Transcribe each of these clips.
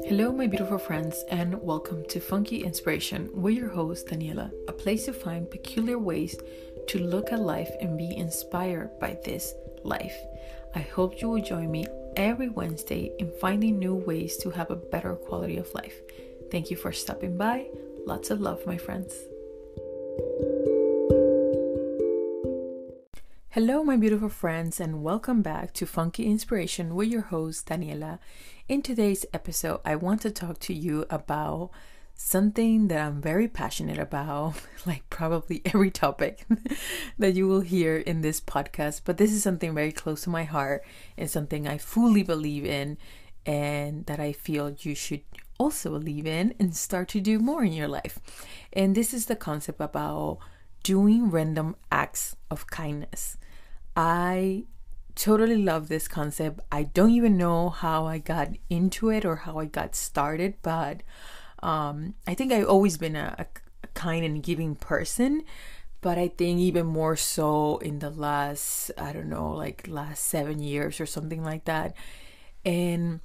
Hello, my beautiful friends, and welcome to Funky Inspiration. We're your host, Daniela, a place to find peculiar ways to look at life and be inspired by this life. I hope you will join me every Wednesday in finding new ways to have a better quality of life. Thank you for stopping by. Lots of love, my friends. Hello, my beautiful friends, and welcome back to Funky Inspiration with your host, Daniela. In today's episode, I want to talk to you about something that I'm very passionate about, like probably every topic that you will hear in this podcast. But this is something very close to my heart and something I fully believe in and that I feel you should also believe in and start to do more in your life. And this is the concept about doing random acts of kindness. I totally love this concept. I don't even know how I got into it or how I got started, but I think I've always been a kind and giving person, but I think even more so in the last, last 7 years or something like that. And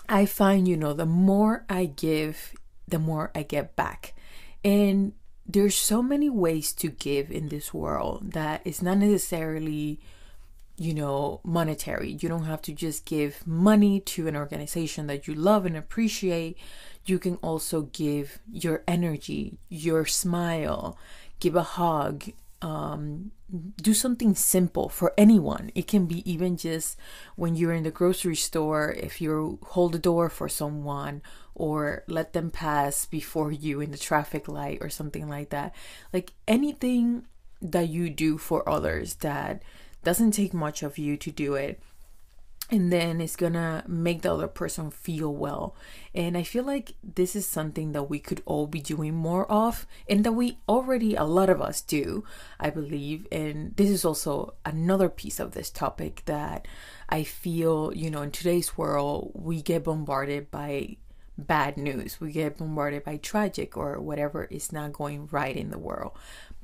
I find, the more I give, the more I get back. And there's so many ways to give in this world that it's not necessarily, monetary. You don't have to just give money to an organization that you love and appreciate. You can also give your energy, your smile, give a hug, do something simple for anyone. It can be even just when you're in the grocery store, if you hold the door for someone or let them pass before you in the traffic light or something like that. Like anything that you do for others that doesn't take much of you to do it, and then it's gonna make the other person feel well. And I feel like this is something that we could all be doing more of, and that we already, a lot of us do, I believe. And this is also another piece of this topic that I feel, in today's world, we get bombarded by bad news. We get bombarded by tragic or whatever is not going right in the world.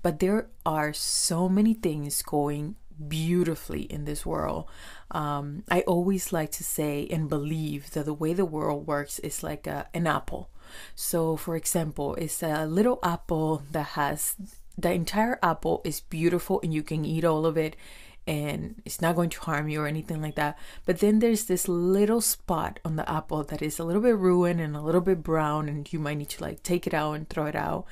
But there are so many things going beautifully in this world. I always like to say and believe that the way the world works is like an apple. So for example, it's a little apple that has, the entire apple is beautiful and you can eat all of it and it's not going to harm you or anything like that. But then there's this little spot on the apple that is a little bit ruined and a little bit brown, and you might need to take it out and throw it out.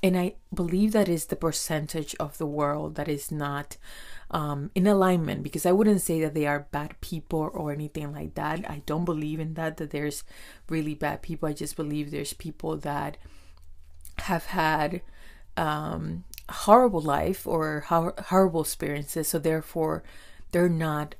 And I believe that is the percentage of the world that is not in alignment, because I wouldn't say that they are bad people or anything like that. I don't believe in that there's really bad people. I just believe there's people that have had horrible life or horrible experiences, so therefore they're not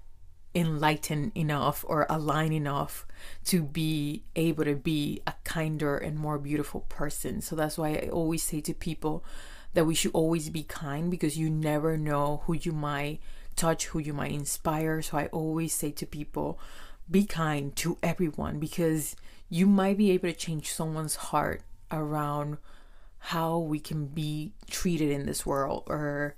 enlightened enough or aligned enough to be able to be a kinder and more beautiful person. So that's why I always say to people that we should always be kind, because you never know who you might touch, who you might inspire. So I always say to people, be kind to everyone, because you might be able to change someone's heart around how we can be treated in this world. Or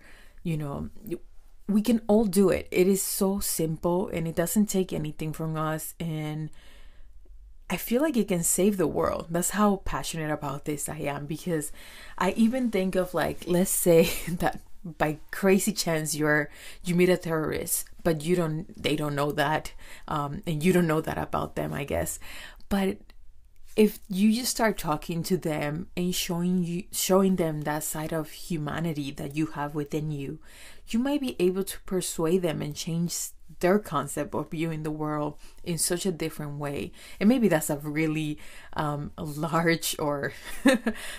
we can all do it. It is so simple and it doesn't take anything from us, and I feel like it can save the world. That's how passionate about this I am, because I even think of, let's say that by crazy chance you meet a terrorist, but they don't know that, and you don't know that about them, I guess. But if you just start talking to them and showing them that side of humanity that you have within you, you might be able to persuade them and change their concept of viewing the world in such a different way. And maybe that's a really large or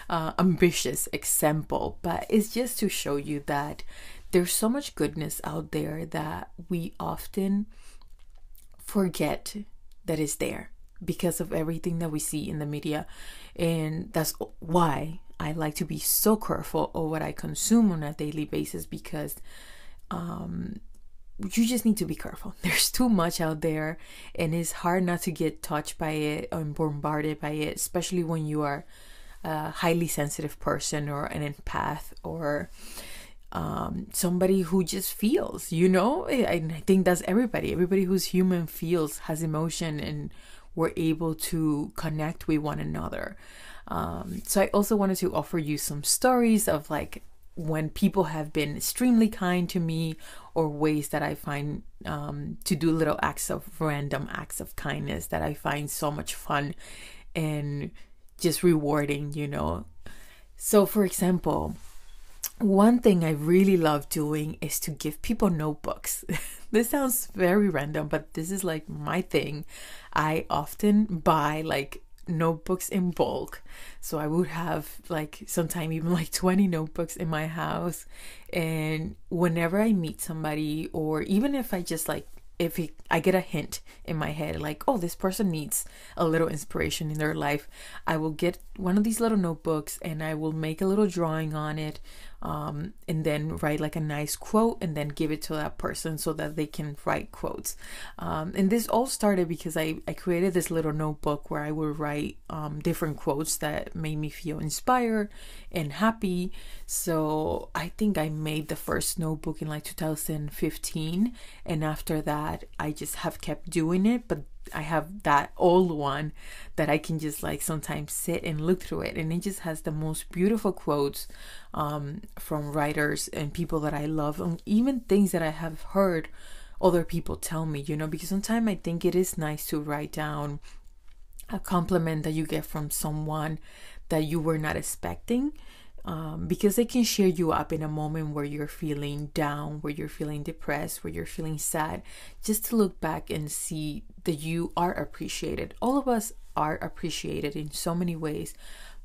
ambitious example, but it's just to show you that there's so much goodness out there that we often forget that is there, because of everything that we see in the media. And that's why I like to be so careful of what I consume on a daily basis, because you just need to be careful. There's too much out there, and it's hard not to get touched by it and bombarded by it, especially when you are a highly sensitive person or an empath or somebody who just feels, and I think that's everybody who's human feels, has emotion, and we're able to connect with one another. So I also wanted to offer you some stories of like when people have been extremely kind to me, or ways that I find to do little random acts of kindness that I find so much fun and just rewarding, you know. So for example, one thing I really love doing is to give people notebooks. This sounds very random, but this is like my thing. I often buy like notebooks in bulk. So I would have like sometime even like 20 notebooks in my house. And whenever I meet somebody, or even if I just like, I get a hint in my head, like, oh, this person needs a little inspiration in their life, I will get one of these little notebooks and I will make a little drawing on it, and then write like a nice quote and then give it to that person so that they can write quotes. And this all started because I created this little notebook where I would write different quotes that made me feel inspired and happy. So I think I made the first notebook in like 2015, and after that I just have kept doing it. But I have that old one that I can just like sometimes sit and look through it, and it just has the most beautiful quotes from writers and people that I love, and even things that I have heard other people tell me, you know, because sometimes I think it is nice to write down a compliment that you get from someone that you were not expecting. Because it can cheer you up in a moment where you're feeling down, where you're feeling depressed, where you're feeling sad, just to look back and see that you are appreciated. All of us are appreciated in so many ways,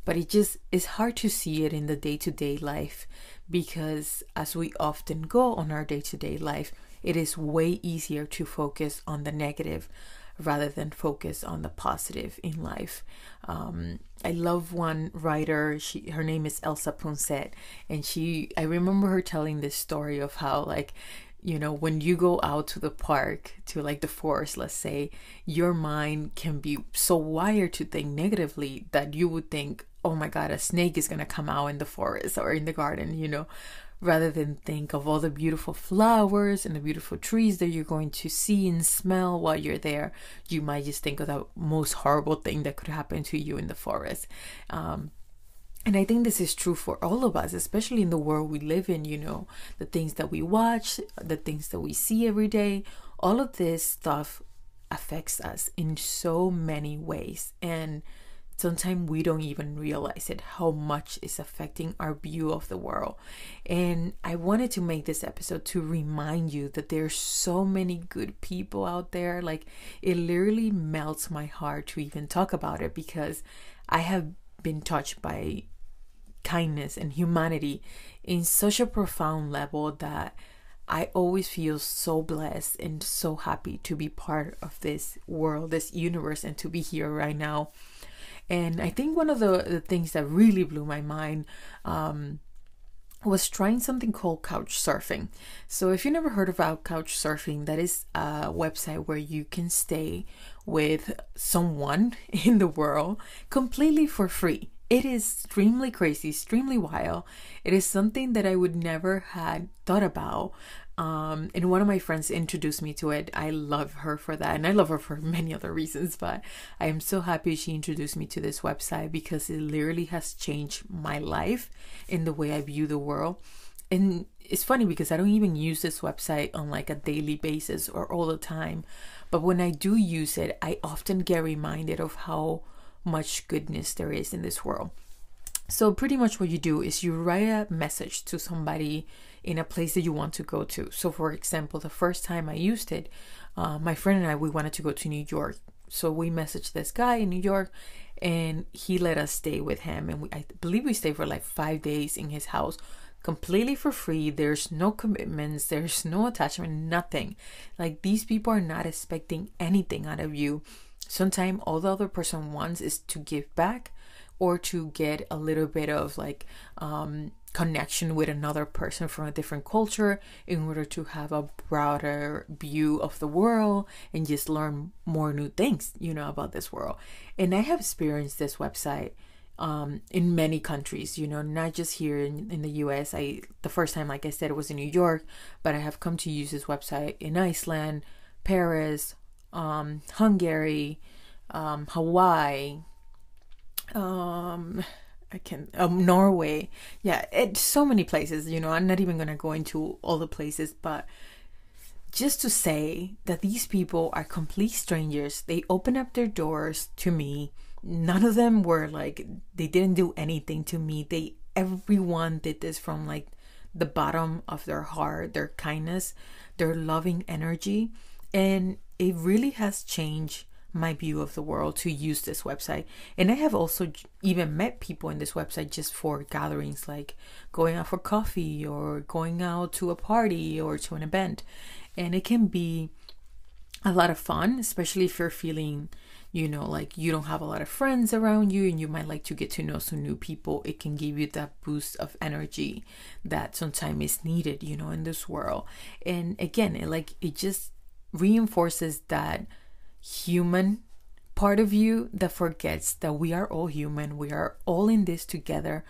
but it just is hard to see it in the day-to-day life, because as we often go on our day-to-day life, it is way easier to focus on the negative rather than focus on the positive in life. I love one writer, her name is Elsa Ponset, and I remember her telling this story of how, like, you know, when you go out to the park, to like the forest, let's say, your mind can be so wired to think negatively that you would think, oh my God, a snake is gonna come out in the forest or in the garden, you know, rather than think of all the beautiful flowers and the beautiful trees that you're going to see and smell while you're there. You might just think of the most horrible thing that could happen to you in the forest. And I think this is true for all of us, especially in the world we live in, you know, the things that we watch, the things that we see every day, all of this stuff affects us in so many ways. And sometimes we don't even realize it, how much it's affecting our view of the world. And I wanted to make this episode to remind you that there's so many good people out there. Like, it literally melts my heart to even talk about it, because I have been touched by kindness and humanity in such a profound level that I always feel so blessed and so happy to be part of this world, this universe, and to be here right now. And I think one of the things that really blew my mind was trying something called couch surfing. So if you never heard about couch surfing, that is a website where you can stay with someone in the world completely for free. It is extremely crazy, extremely wild. It is something that I would never had thought about. And one of my friends introduced me to it. I love her for that, and I love her for many other reasons, but I am so happy she introduced me to this website, because it literally has changed my life in the way I view the world. And it's funny because I don't even use this website on like a daily basis or all the time, but when I do use it, I often get reminded of how much goodness there is in this world. So pretty much what you do is you write a message to somebody in a place that you want to go to. So for example, the first time I used it, my friend and I, we wanted to go to New York. So we messaged this guy in New York, and he let us stay with him. And I believe we stayed for like 5 days in his house, completely for free. There's no commitments, there's no attachment, nothing. Like, these people are not expecting anything out of you. Sometimes all the other person wants is to give back, or to get a little bit of like connection with another person from a different culture, in order to have a broader view of the world and just learn more new things, you know, about this world. And I have experienced this website in many countries, you know, not just here in the US. The first time, like I said, it was in New York, but I have come to use this website in Iceland, Paris, Hungary, Hawaii, I can Norway. Yeah, it's so many places. I'm not even gonna go into all the places, but just to say that these people are complete strangers. They open up their doors to me. None of them were like, they didn't do anything to me. Everyone did this from like the bottom of their heart, their kindness, their loving energy. And it really has changed my view of the world to use this website. And I have also even met people in this website just for gatherings, like going out for coffee or going out to a party or to an event. And it can be a lot of fun, especially if you're feeling, like you don't have a lot of friends around you and you might like to get to know some new people. It can give you that boost of energy that sometimes is needed, in this world. And again, it just reinforces that human part of you that forgets that we are all human. We are all in this together.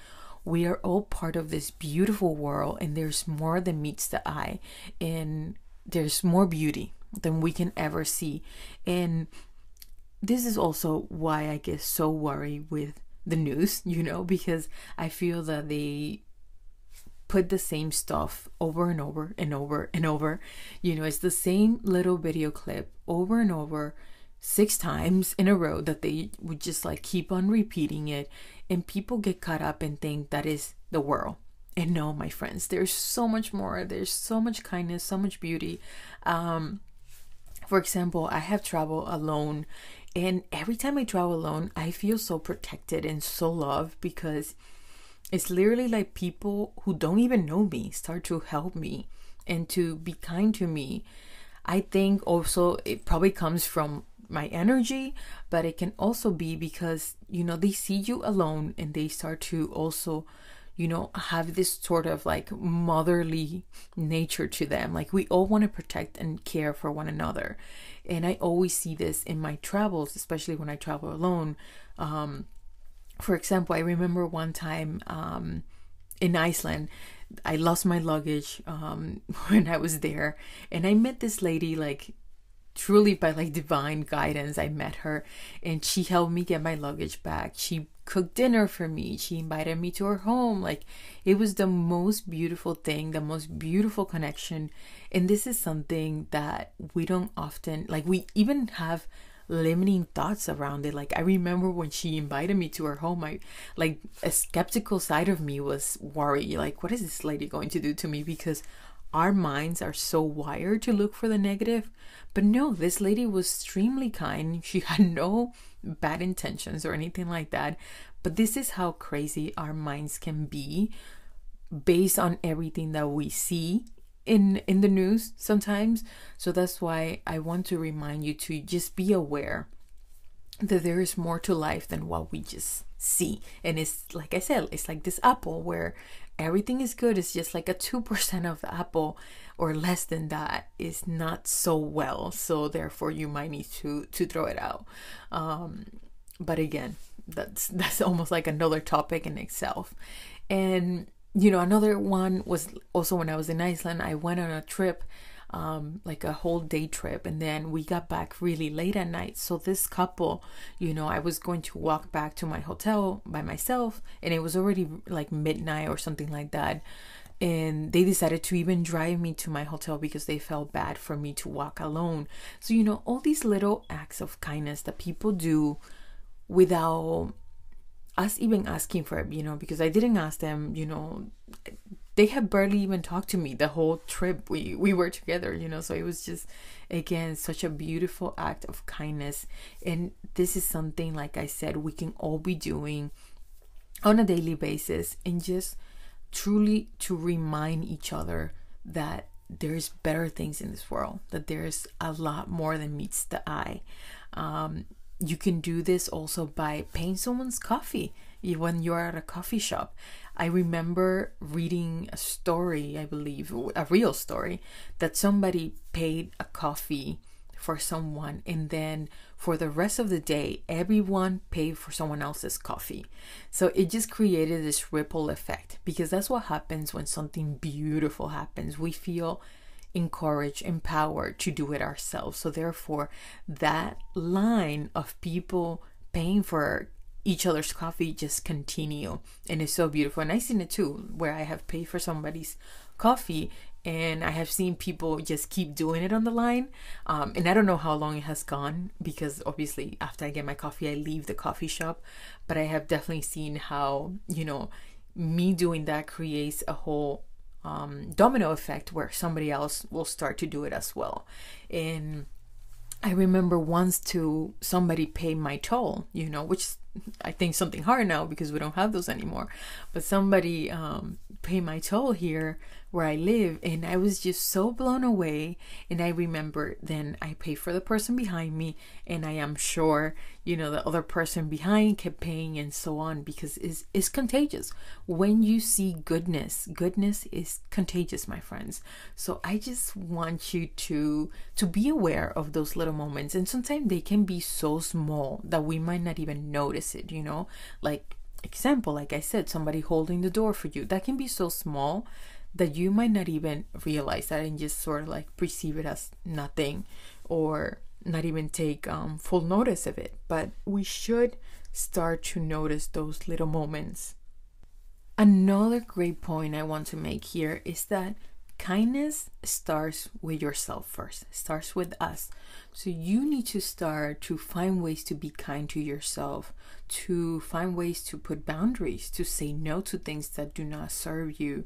We are all part of this beautiful world, and there's more than meets the eye, and there's more beauty than we can ever see. And this is also why I get so worried with the news, because I feel that they put the same stuff over and over and over and over. It's the same little video clip over and over 6 times in a row that they would just like keep on repeating it, and people get caught up and think that is the world. And no, my friends, there's so much more. There's so much kindness, so much beauty. For example, I have traveled alone, and every time I travel alone, I feel so protected and so loved, because it's literally like people who don't even know me start to help me and to be kind to me. I think also it probably comes from my energy, but it can also be because, they see you alone and they start to also, have this sort of like motherly nature to them. Like we all want to protect and care for one another. And I always see this in my travels, especially when I travel alone. For example, I remember one time in Iceland, I lost my luggage when I was there, and I met this lady, like truly by like divine guidance. I met her and she helped me get my luggage back. She cooked dinner for me. She invited me to her home. Like it was the most beautiful thing, the most beautiful connection. And this is something that we don't often, like we even have limiting thoughts around it. Like I remember when she invited me to her home, like a skeptical side of me was worried, like what is this lady going to do to me? Because our minds are so wired to look for the negative. But no, this lady was extremely kind. She had no bad intentions or anything like that. But this is how crazy our minds can be based on everything that we see in the news sometimes. So that's why I want to remind you to just be aware that there is more to life than what we just see. And it's like I said, it's like this apple where everything is good. It's just like a 2% of the apple or less than that is not so well. So therefore you might need to throw it out. But again, that's almost like another topic in itself. And another one was also when I was in Iceland. I went on a trip, like a whole day trip, and then we got back really late at night. So this couple, I was going to walk back to my hotel by myself, and it was already like midnight or something like that. And they decided to even drive me to my hotel because they felt bad for me to walk alone. So, all these little acts of kindness that people do without us even asking for it, because I didn't ask them, they had barely even talked to me the whole trip we were together, so it was just, again, such a beautiful act of kindness. And this is something, like I said, we can all be doing on a daily basis, and just truly to remind each other that there's better things in this world, that there's a lot more than meets the eye. You can do this also by paying someone's coffee when you're at a coffee shop. I remember reading a story, I believe, a real story, that somebody paid a coffee for someone, and then for the rest of the day, everyone paid for someone else's coffee. So it just created this ripple effect, because that's what happens when something beautiful happens. We feel encouraged, empowered to do it ourselves. So therefore, that line of people paying for each other's coffee just continue, and it's so beautiful. And I've seen it too, where I have paid for somebody's coffee and I have seen people just keep doing it on the line. And I don't know how long it has gone, because obviously after I get my coffee I leave the coffee shop, but I have definitely seen how, you know, me doing that creates a whole domino effect where somebody else will start to do it as well. And I remember once to somebody pay my toll, you know, which I think something hard now because we don't have those anymore. But somebody pay my toll here where I live, and I was just so blown away. And I remember then I pay for the person behind me, and I am sure, you know, the other person behind kept paying and so on, because it's contagious. When you see goodness is contagious, my friends. So I just want you to be aware of those little moments, and sometimes they can be so small that we might not even notice it, you know. Like example, like I said, somebody holding the door for you, that can be so small that you might not even realize that and just sort of like perceive it as nothing, or not even take full notice of it. But we should start to notice those little moments. Another great point I want to make here is that kindness starts with yourself first, starts with us. So you need to start to find ways to be kind to yourself, to find ways to put boundaries, to say no to things that do not serve you,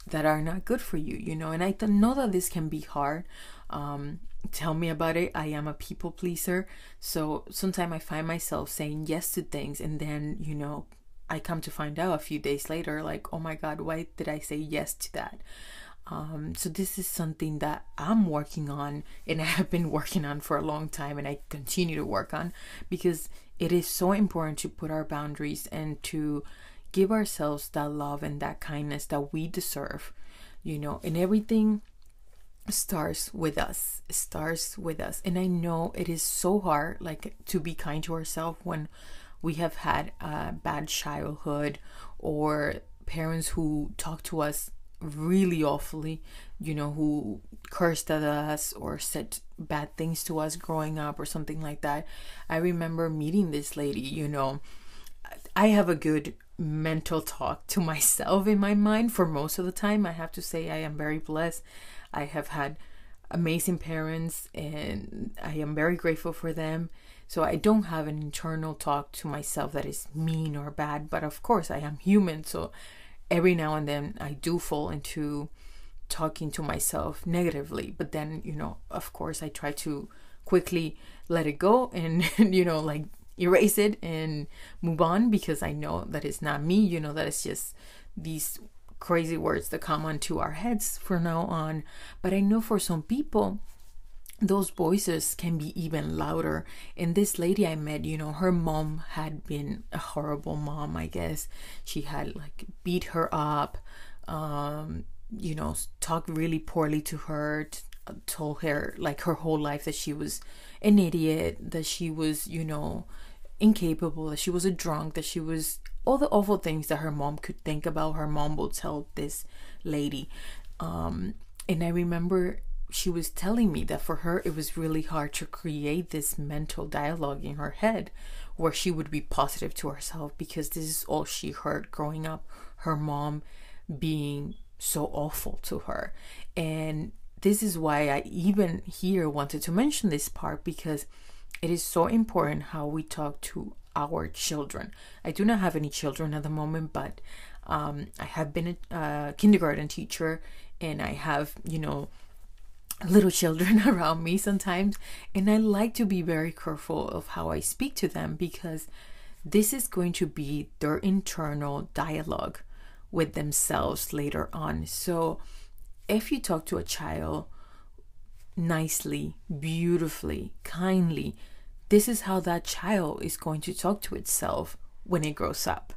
that are not good for you, you know. And I know that this can be hard. Tell me about it. I am a people pleaser, so sometimes I find myself saying yes to things, and then, you know, I come to find out a few days later, like, oh my God, why did I say yes to that? So this is something that I'm working on, and I have been working on for a long time, and I continue to work on, because it is so important to put our boundaries and to give ourselves that love and that kindness that we deserve, you know. And everything starts with us. And I know it is so hard, like, to be kind to ourselves when we have had a bad childhood, or parents who talk to us really awfully, you know, who cursed at us or said bad things to us growing up or something like that. I remember meeting this lady, you know. I have a good mental talk to myself in my mind for most of the time. I have to say I am very blessed. I have had amazing parents, and I am very grateful for them. So I don't have an internal talk to myself that is mean or bad, but of course I am human. So every now and then I do fall into talking to myself negatively, but then, you know, of course I try to quickly let it go and, you know, like, erase it and move on, because I know that it's not me, you know, that it's just these crazy words that come onto our heads from now on. But I know for some people those voices can be even louder. And this lady I met, you know, her mom had been a horrible mom, I guess. She had, like, beat her up, you know, talked really poorly to her, told her, like, her whole life that she was an idiot, that she was, you know, incapable, that she was a drunk, that she was all the awful things that her mom could think about. Her mom would tell this lady. And I remember she was telling me that for her it was really hard to create this mental dialogue in her head where she would be positive to herself, because this is all she heard growing up, her mom being so awful to her. And this is why I even here wanted to mention this part, because it is so important how we talk to our children. I do not have any children at the moment, but I have been a kindergarten teacher, and I have, you know, little children around me sometimes, and I like to be very careful of how I speak to them, because this is going to be their internal dialogue with themselves later on. So if you talk to a child nicely, beautifully, kindly, this is how that child is going to talk to itself when it grows up.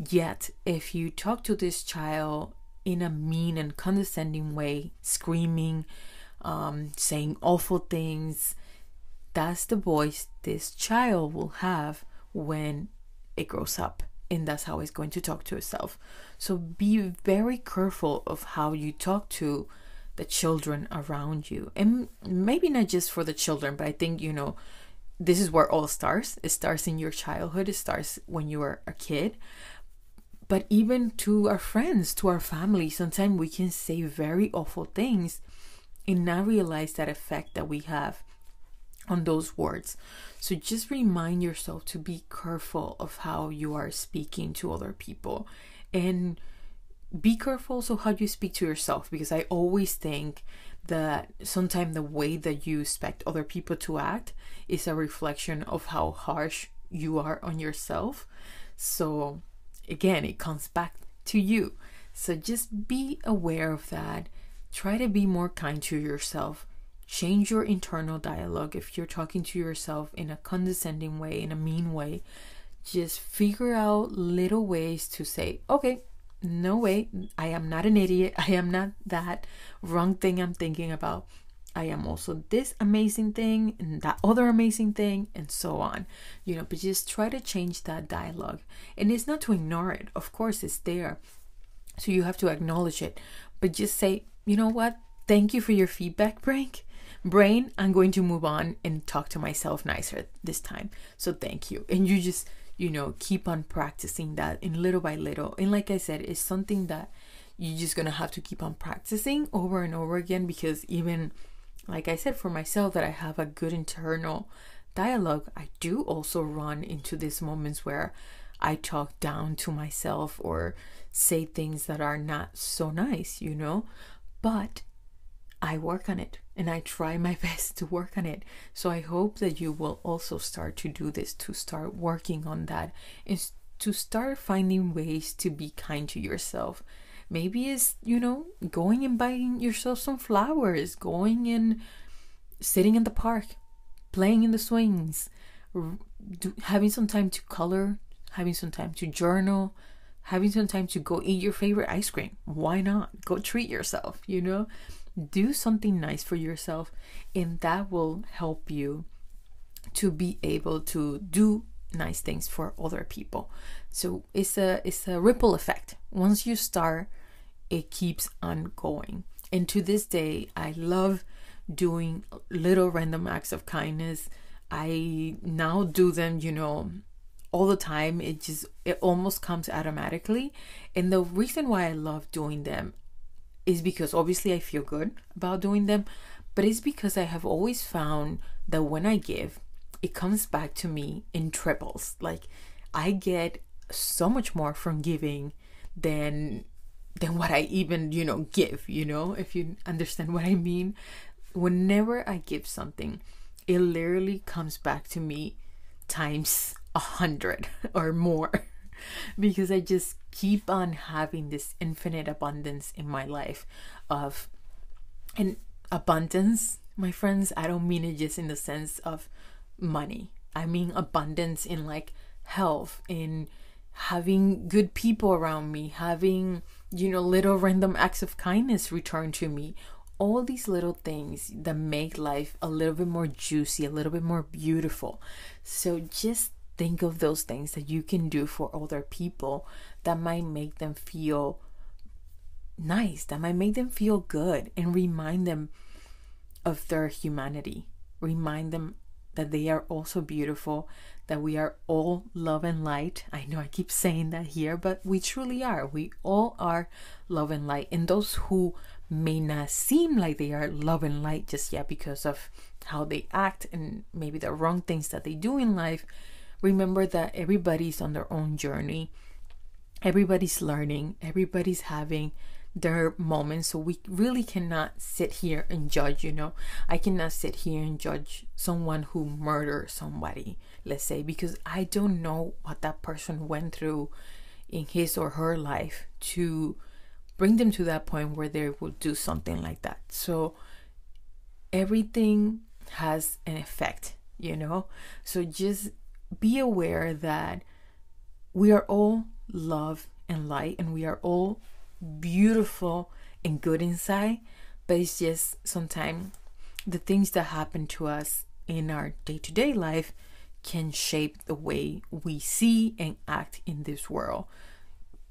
Yet if you talk to this child in a mean and condescending way, screaming, saying awful things, that's the voice this child will have when it grows up, and that's how it's going to talk to itself. So be very careful of how you talk to the children around you. And maybe not just for the children, but I think, this is where all starts. It starts in your childhood. It starts when you are a kid. But even to our friends, to our family, sometimes we can say very awful things and not realize that effect that we have on those words. So just remind yourself to be careful of how you are speaking to other people, and be careful also how you speak to yourself, because I always think that sometimes the way that you expect other people to act is a reflection of how harsh you are on yourself. So again, it comes back to you. So just be aware of that. Try to be more kind to yourself. Change your internal dialogue. If you're talking to yourself in a condescending way, in a mean way, just figure out little ways to say, okay, no way, I am not an idiot. I am not that wrong thing I'm thinking about. I am also this amazing thing and that other amazing thing, and so on. But just try to change that dialogue. And it's not to ignore it. Of course, it's there. So you have to acknowledge it. But just say, you know what? Thank you for your feedback, brain. I'm going to move on and talk to myself nicer this time. So thank you. And you just, keep on practicing that in little by little. And like I said, it's something that you're just going to have to keep on practicing over and over again, because even like I said, for myself, that I have a good internal dialogue, I do also run into these moments where I talk down to myself or say things that are not so nice, but I work on it and I try my best to work on it. So I hope that you will also start to do this, to start working on that, and to start finding ways to be kind to yourself. Maybe it's, going and buying yourself some flowers, going and sitting in the park, playing in the swings, having some time to color, having some time to journal, having some time to go eat your favorite ice cream. Why not? Go treat yourself, Do something nice for yourself, and that will help you to be able to do nice things for other people. So it's a ripple effect. Once you start, it keeps on going. And to this day, I love doing little random acts of kindness. I now do them, all the time. It almost comes automatically. And the reason why I love doing them is because obviously I feel good about doing them, but it's because I have always found that when I give, it comes back to me in triples. Like, I get so much more from giving than what I even, give, if you understand what I mean. Whenever I give something, it literally comes back to me times 100 or more, because I just keep on having this infinite abundance in my life and abundance, my friends, I don't mean it just in the sense of money. I mean abundance in like health, in having good people around me, having, little random acts of kindness returned to me. All these little things that make life a little bit more juicy, a little bit more beautiful. So just think of those things that you can do for other people that might make them feel nice, that might make them feel good, and remind them of their humanity. Remind them that they are also beautiful, that we are all love and light. I know I keep saying that here, but we truly are. We all are love and light. And those who may not seem like they are love and light just yet because of how they act and maybe the wrong things that they do in life, remember that everybody's on their own journey. Everybody's learning. Everybody's having their moments. So we really cannot sit here and judge, I cannot sit here and judge someone who murdered somebody, let's say, because I don't know what that person went through in his or her life to bring them to that point where they will do something like that. So everything has an effect, so just be aware that we are all love and light, and we are all beautiful and good inside, but it's just sometimes the things that happen to us in our day-to-day life can shape the way we see and act in this world.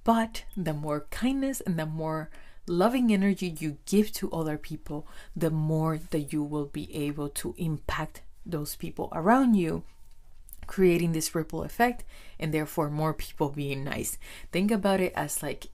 But the more kindness and the more loving energy you give to other people, the more that you will be able to impact those people around you, creating this ripple effect, and therefore more people being nice. Think about it as like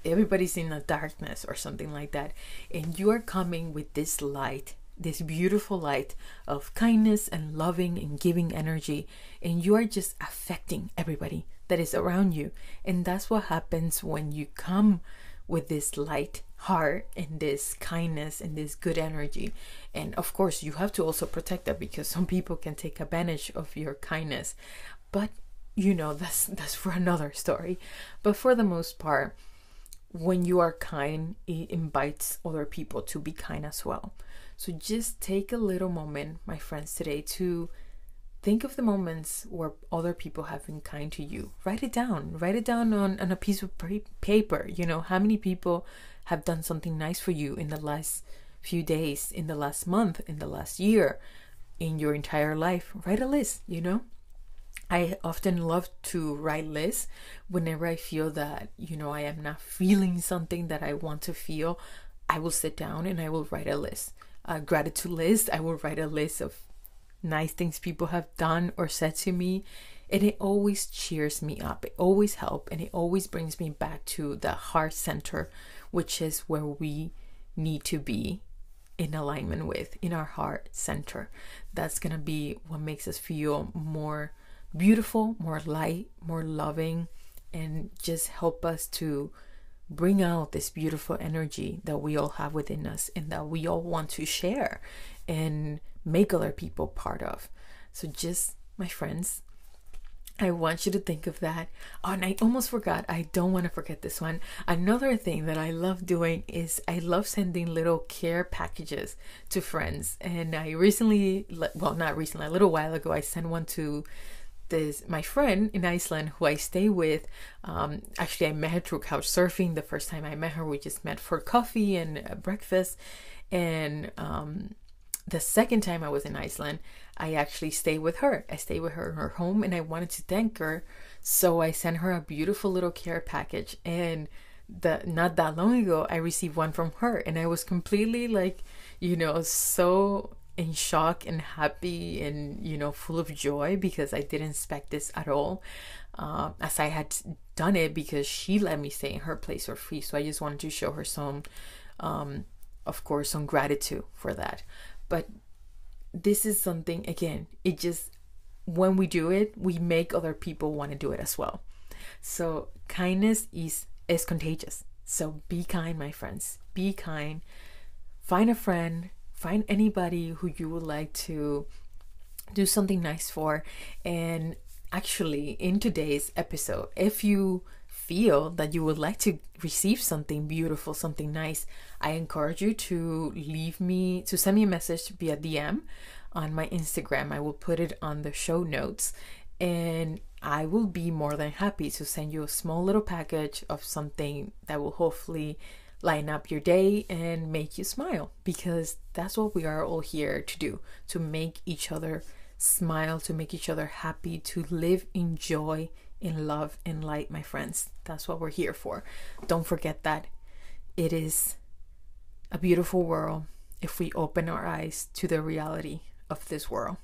everybody's in a darkness or something like that, and you are coming with this light, this beautiful light of kindness and loving and giving energy, and you are just affecting everybody that is around you. And that's what happens when you come with this light heart and this kindness and this good energy. And of course you have to also protect that, because some people can take advantage of your kindness, but that's for another story. But for the most part, when you are kind, it invites other people to be kind as well. So just take a little moment, my friends, today to think of the moments where other people have been kind to you. Write it down on a piece of paper. How many people have done something nice for you in the last few days, in the last month, in the last year, in your entire life. Write a list. I often love to write lists whenever I feel that, I am not feeling something that I want to feel. I will sit down and I will write a list, a gratitude list. I will write a list of nice things people have done or said to me. And it always cheers me up. It always helps. And it always brings me back to the heart center, which is where we need to be in alignment with, in our heart center. That's going to be what makes us feel more beautiful, more light, more loving, and just help us to bring out this beautiful energy that we all have within us and that we all want to share and make other people part of. So just, my friends, I want you to think of that. Oh, and I almost forgot. I don't want to forget this one. Another thing that I love doing is I love sending little care packages to friends. And I recently, well, not recently, a little while ago, I sent one to my friend in Iceland who I stay with. Actually, I met her through couch surfing. The first time I met her, we just met for coffee and breakfast. And the second time I was in Iceland, I actually stayed with her. I stayed with her in her home, and I wanted to thank her. So I sent her a beautiful little care package. And not that long ago, I received one from her. And I was completely so in shock and happy and, full of joy, because I didn't expect this at all. As I had done it because she let me stay in her place for free. So I just wanted to show her some gratitude for that. But this is something, again, it just, when we do it, we make other people want to do it as well. So kindness is contagious. So be kind, my friends. Be kind. Find a friend. Find anybody who you would like to do something nice for. And actually, in today's episode, if you feel that you would like to receive something beautiful, something nice, I encourage you to send me a message via DM on my Instagram. I will put it on the show notes, and I will be more than happy to send you a small little package of something that will hopefully lighten up your day and make you smile, because that's what we are all here to do, to make each other smile, to make each other happy, to live in joy, in love and light, my friends. That's what we're here for. Don't forget that it is a beautiful world if we open our eyes to the reality of this world.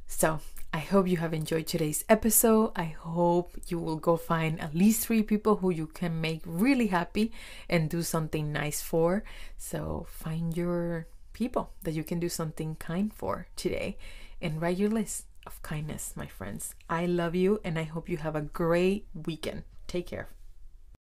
So I hope you have enjoyed today's episode. I hope you will go find at least 3 people who you can make really happy and do something nice for. So find your people that you can do something kind for today and write your list of kindness, my friends. I love you, and I hope you have a great weekend. Take care.